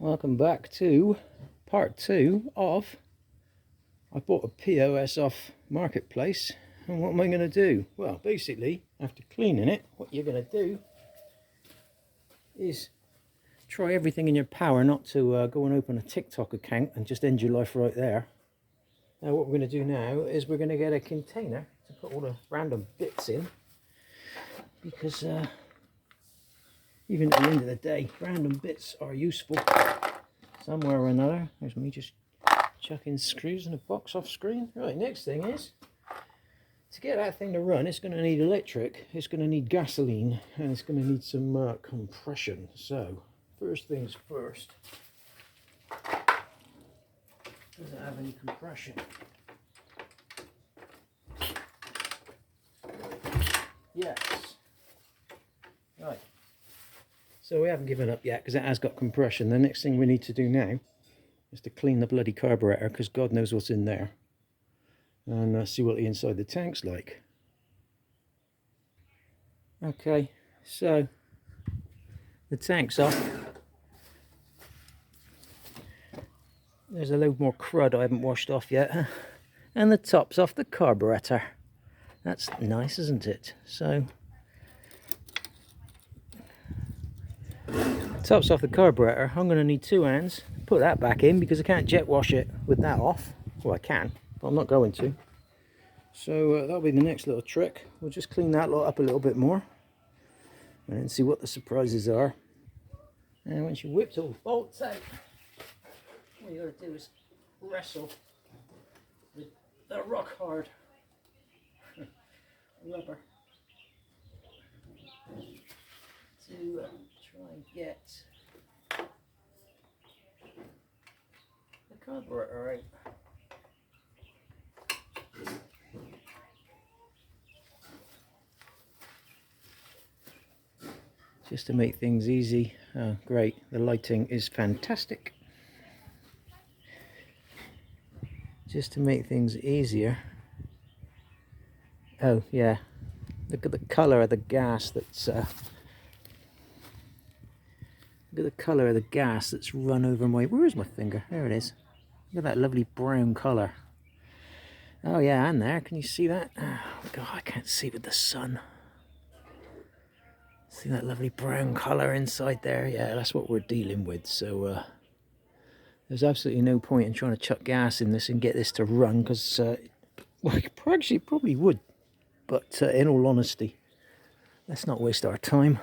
Welcome back to part 2 of I bought a POS off Marketplace, and what am I going to do? Well, basically, after cleaning it, what you're going to do is try everything in your power not to go and open a TikTok account and just end your life right there. Now what we're going to do now is we're going to get a container to put all the random bits in, because even at the end of the day, random bits are useful somewhere or another. There's me just chucking screws in a box off screen. Right, next thing is, to get that thing to run, it's going to need electric, it's going to need gasoline, and it's going to need some compression. So, first things first. Does it have any compression? Yes. Right. So we haven't given up yet because it has got compression. The next thing we need to do now is to clean the bloody carburetor, because God knows what's in there, and see what the inside of the tank's like. Okay, so the tank's off. There's a load more crud I haven't washed off yet, and the top's off the carburetor. That's nice, isn't it? So top's off the carburetor. I'm going to need 2 hands to put that back in, because I can't jet wash it with that off. Well, I can, but I'm not going to. So that'll be the next little trick. We'll just clean that lot up a little bit more and then see what the surprises are. And once you whipped all the bolts out, what you got to do is wrestle with the rock hard rubber to try and get the carburetor out. Just to make things easy. Oh, great, the lighting is fantastic. Just to make things easier. Oh yeah, look at the colour of the gas that's look at the colour of the gas that's run over my... Where is my finger? There it is. Look at that lovely brown colour. Oh yeah, and there, can you see that? Oh God, I can't see with the sun. See that lovely brown colour inside there? Yeah, that's what we're dealing with. So there's absolutely no point in trying to chuck gas in this and get this to run, because well, actually it probably would, but in all honesty, let's not waste our time.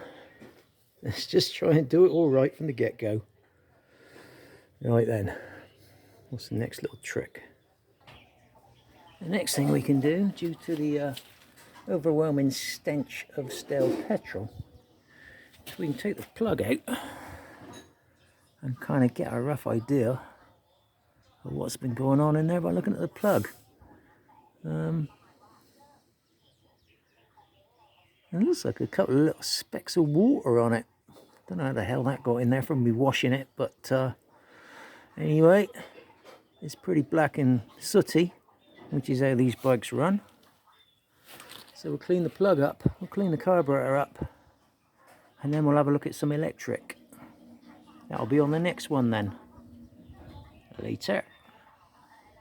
Let's just try and do it all right from the get-go. Right then, what's the next little trick? The next thing we can do, due to the overwhelming stench of stale petrol, is we can take the plug out and kind of get a rough idea of what's been going on in there by looking at the plug. It looks like a couple of little specks of water on it. Don't know how the hell that got in there from me washing it, but anyway, it's pretty black and sooty, which is how these bikes run. So we'll clean the plug up, we'll clean the carburetor up, and then we'll have a look at some electric. That'll be on the next one then. Later.